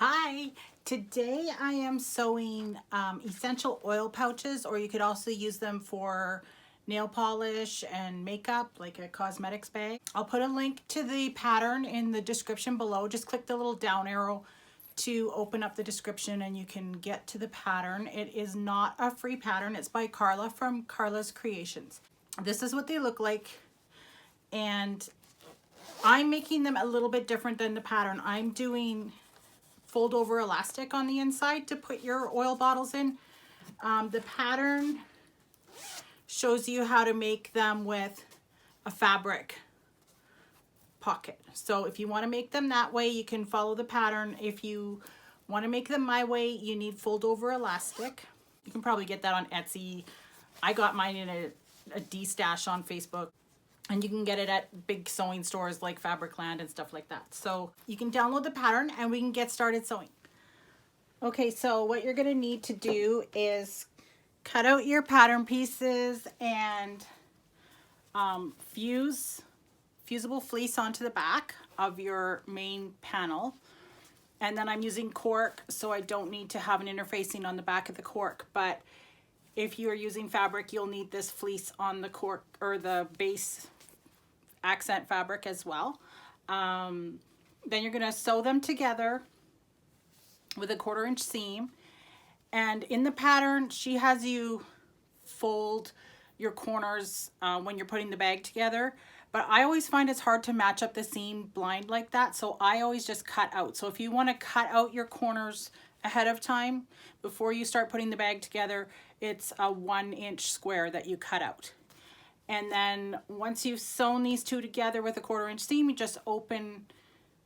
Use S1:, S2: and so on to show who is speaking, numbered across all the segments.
S1: Hi, today I am sewing essential oil pouches, or you could also use them for nail polish and makeup, like a cosmetics bag. I'll put a link to the pattern in the description below. Just click the little down arrow to open up the description and you can get to the pattern. It is not a free pattern. It's by Carla from Carla's Creations. This is what they look like, and I'm making them a little bit different than the pattern. I'm doing fold over elastic on the inside to put your oil bottles in. The pattern shows you how to make them with a fabric pocket. So if you want to make them that way, you can follow the pattern. If you want to make them my way, you need fold over elastic. You can probably get that on Etsy. I got mine in a D-stash on Facebook. And you can get it at big sewing stores like Fabricland and stuff like that. So you can download the pattern and we can get started sewing. Okay, so what you're gonna need to do is cut out your pattern pieces and fusible fleece onto the back of your main panel. And then I'm using cork, so I don't need to have an interfacing on the back of the cork. But if you're using fabric, you'll need this fleece on the cork or the base accent fabric as well. Then you're going to sew them together with a 1/4 inch seam. And in the pattern, she has you fold your corners when you're putting the bag together. But I always find it's hard to match up the seam blind like that. So I always just cut out. So if you want to cut out your corners ahead of time, before you start putting the bag together, it's a 1 inch square that you cut out. And then once you've sewn these two together with a 1/4 inch seam, you just open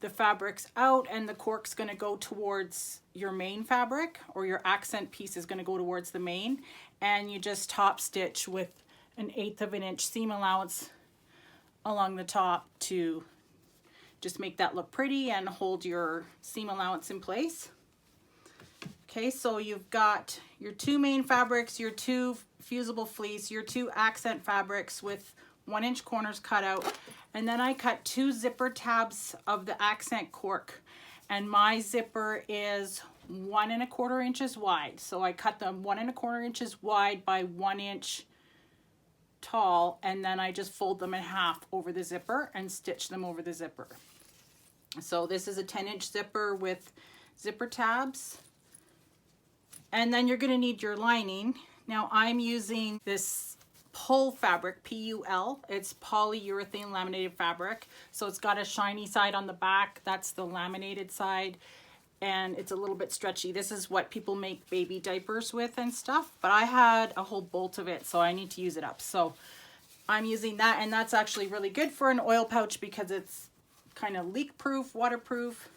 S1: the fabrics out and the cork's going to go towards your main fabric, or your accent piece is going to go towards the main, and you just top stitch with an 1/8 of an inch seam allowance along the top to just make that look pretty and hold your seam allowance in place. Okay, so you've got your two main fabrics, your two fusible fleece, your two accent fabrics with 1 inch corners cut out. And then I cut 2 zipper tabs of the accent cork. And my zipper is 1 1/4 inches wide. So I cut them 1 1/4 inches wide by 1 inch tall. And then I just fold them in half over the zipper and stitch them over the zipper. So this is a 10 inch zipper with zipper tabs. And then you're going to need your lining. Now I'm using this pull fabric, P-U-L. It's polyurethane laminated fabric. So it's got a shiny side on the back. That's the laminated side. And it's a little bit stretchy. This is what people make baby diapers with and stuff. But I had a whole bolt of it, so I need to use it up. So I'm using that, and that's actually really good for an oil pouch because it's kind of leak-proof, waterproof.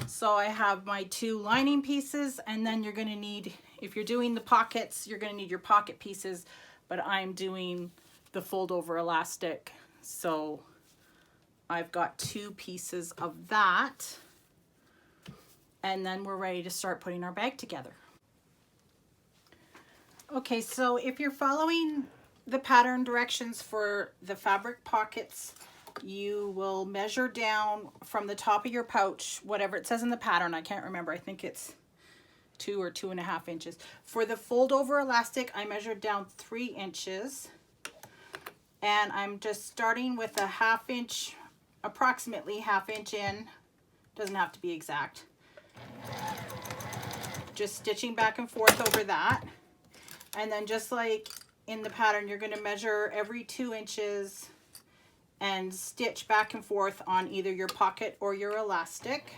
S1: So I have my 2 lining pieces, and then you're going to need, if you're doing the pockets, you're going to need your pocket pieces, but I'm doing the fold over elastic. So I've got 2 pieces of that, and then we're ready to start putting our bag together. Okay, so if you're following the pattern directions for the fabric pockets, you will measure down from the top of your pouch, whatever it says in the pattern. I can't remember. I think it's 2 or 2.5 inches. For the fold over elastic, I measured down 3 inches. And I'm just starting with a 1/2 inch, approximately 1/2 inch in. Doesn't have to be exact. Just stitching back and forth over that. And then just like in the pattern, you're going to measure every 2 inches and stitch back and forth on either your pocket or your elastic.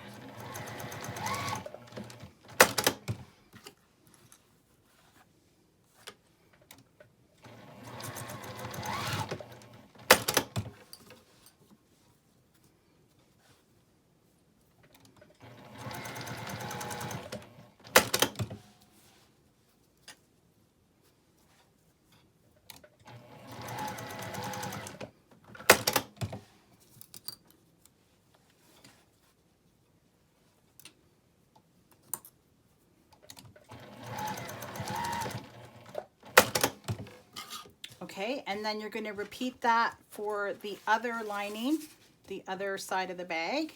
S1: Okay, and then you're going to repeat that for the other lining, the other side of the bag.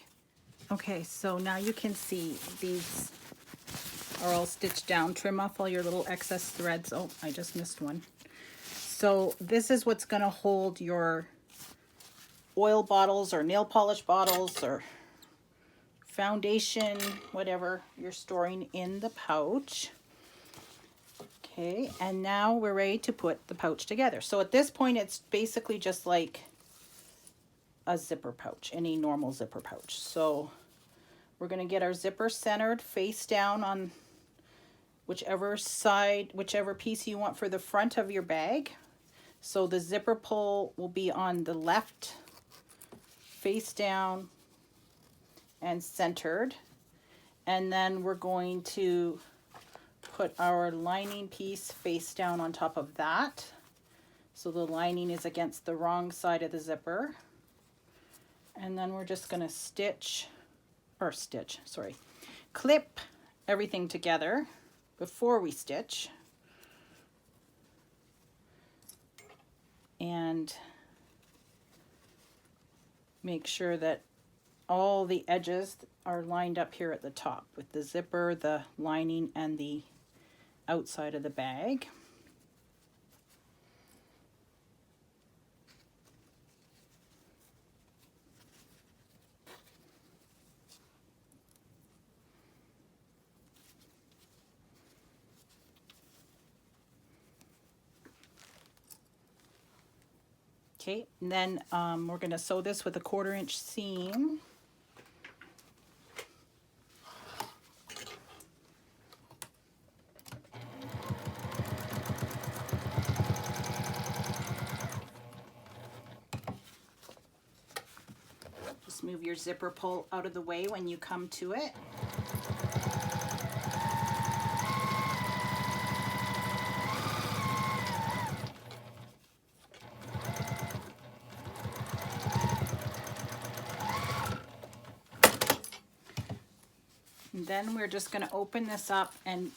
S1: Okay, so now you can see these are all stitched down. Trim off all your little excess threads. Oh, I just missed one. So this is what's going to hold your oil bottles or nail polish bottles or foundation, whatever you're storing in the pouch. Okay, and now we're ready to put the pouch together. So at this point, it's basically just like a zipper pouch, any normal zipper pouch. So we're going to get our zipper centered face down on whichever side, whichever piece you want for the front of your bag. So the zipper pull will be on the left, face down and centered. And then we're going to put our lining piece face down on top of that. So the lining is against the wrong side of the zipper. And then we're just going to clip everything together before we stitch. And make sure that all the edges are lined up here at the top with the zipper, the lining, and the outside of the bag. Okay, and then we're going to sew this with a 1/4 inch seam. Just move your zipper pull out of the way when you come to it. And then we're just going to open this up and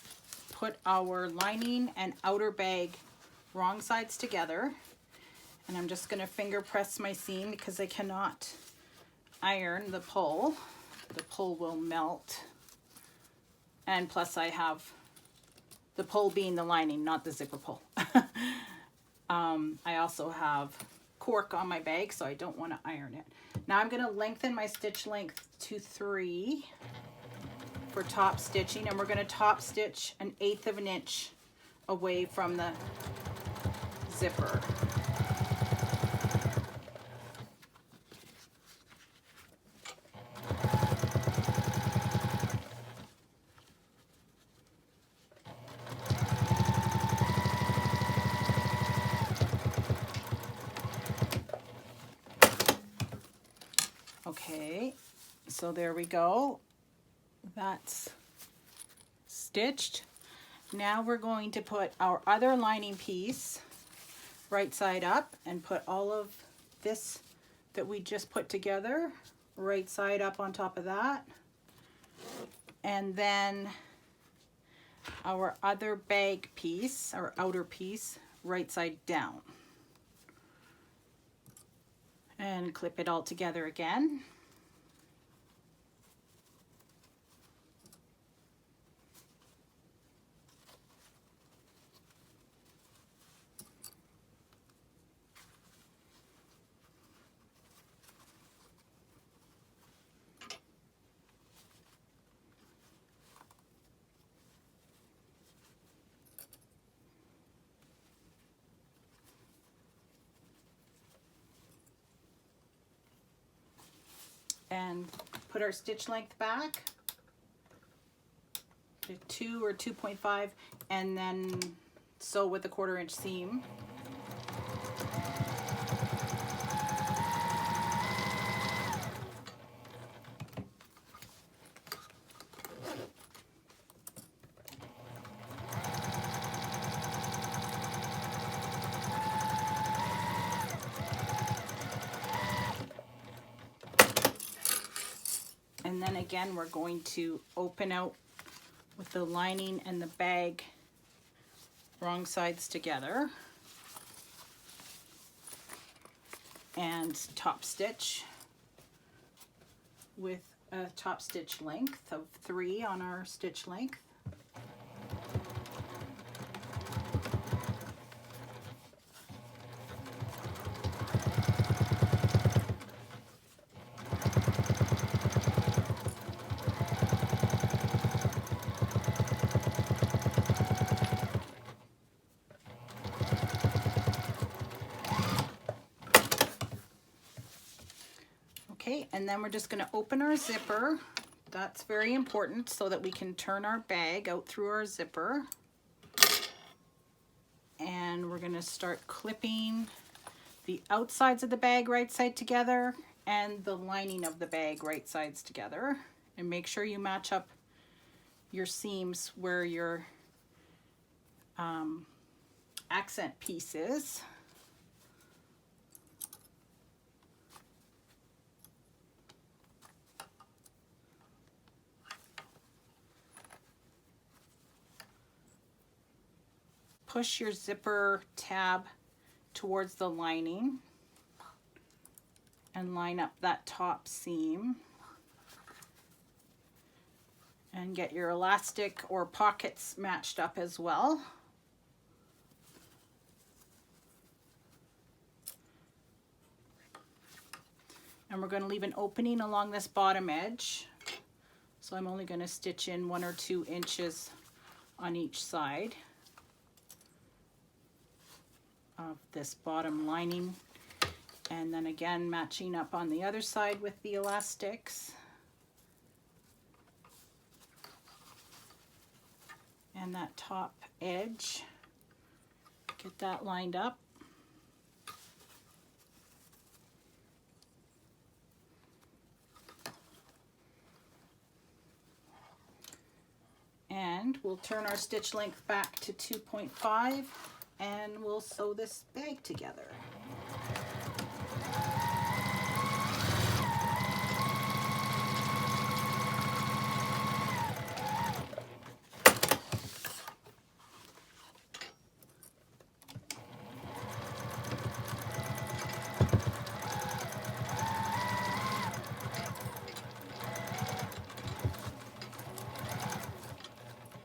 S1: put our lining and outer bag wrong sides together. And I'm just going to finger press my seam because I cannot iron the pull. The pull will melt. And plus I have the pull being the lining, not the zipper pull. I also have cork on my bag, so I don't want to iron it. Now I'm going to lengthen my stitch length to 3 for top stitching, and we're going to top stitch 1/8 of an inch away from the zipper. Okay, so there we go. That's stitched. Now we're going to put our other lining piece right side up and put all of this that we just put together right side up on top of that. And then our other bag piece, our outer piece, right side down. And clip it all together again. And put our stitch length back to 2 or 2.5, and then sew with a 1/4 inch seam. And then again, we're going to open out with the lining and the bag wrong sides together and top stitch with a top stitch length of 3 on our stitch length. Okay, and then we're just going to open our zipper. That's very important so that we can turn our bag out through our zipper. And we're going to start clipping the outsides of the bag right side together and the lining of the bag right sides together. And make sure you match up your seams where your accent piece is. Push your zipper tab towards the lining and line up that top seam. And get your elastic or pockets matched up as well. And we're going to leave an opening along this bottom edge. So I'm only going to stitch in 1 or 2 inches on each side of this bottom lining, and then again matching up on the other side with the elastics. And that top edge, get that lined up. And we'll turn our stitch length back to 2.5 and we'll sew this bag together.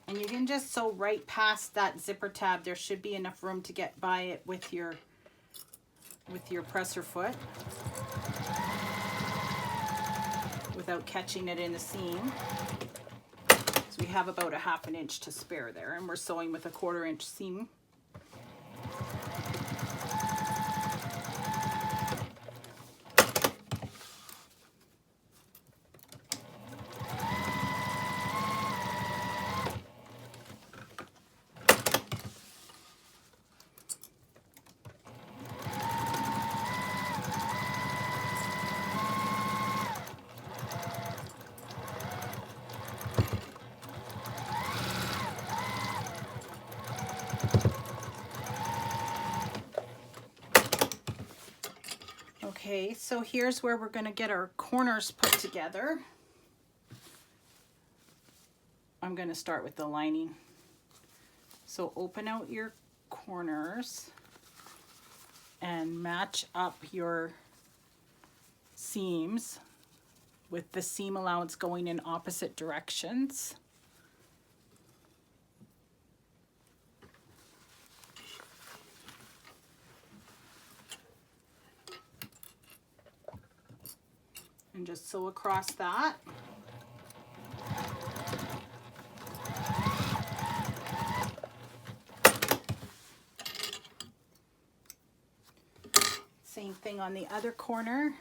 S1: And you can just sew right past that zipper tab. There should be enough room to get by it with your presser foot without catching it in the seam. So we have about a 1/2 inch to spare there, and we're sewing with a 1/4 inch seam. Okay, so here's where we're going to get our corners put together. I'm going to start with the lining. So open out your corners and match up your seams with the seam allowance going in opposite directions. And just sew across that. Same thing on the other corner.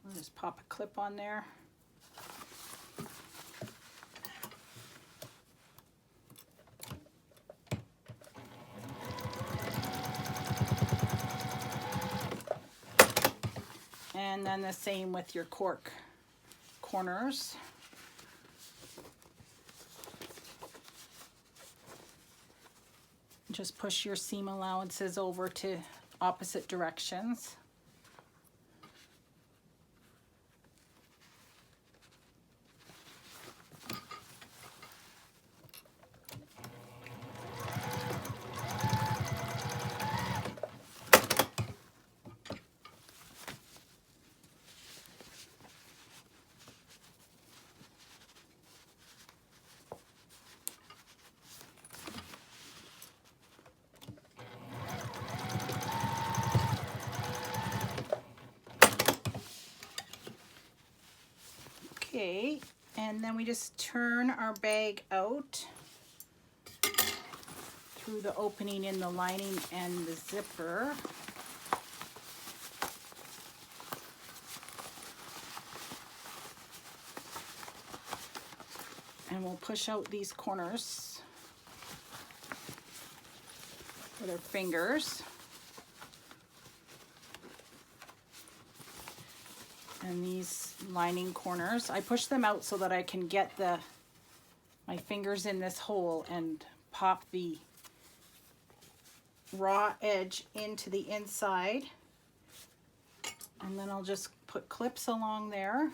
S1: I'll just pop a clip on there. And then the same with your cork corners. Just push your seam allowances over to opposite directions. And then we just turn our bag out through the opening in the lining and the zipper. And we'll push out these corners with our fingers. And these lining corners, I push them out so that I can get my fingers in this hole and pop the raw edge into the inside. And then I'll just put clips along there.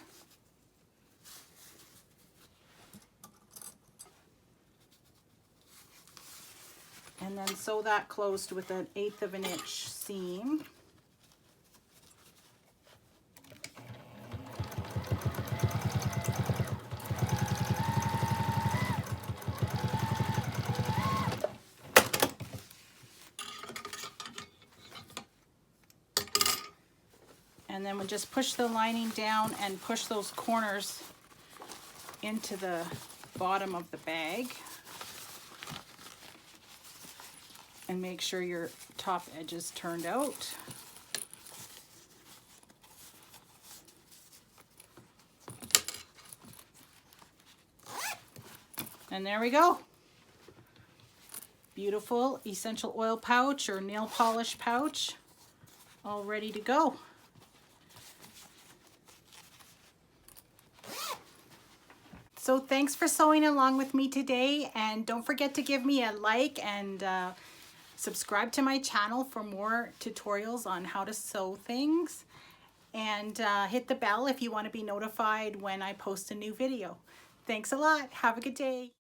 S1: And then sew that closed with 1/8 of an inch seam. And then we'll just push the lining down and push those corners into the bottom of the bag. And make sure your top edge is turned out. And there we go. Beautiful essential oil pouch or nail polish pouch, all ready to go. So thanks for sewing along with me today, and don't forget to give me a like and subscribe to my channel for more tutorials on how to sew things, and hit the bell if you want to be notified when I post a new video. Thanks a lot. Have a good day.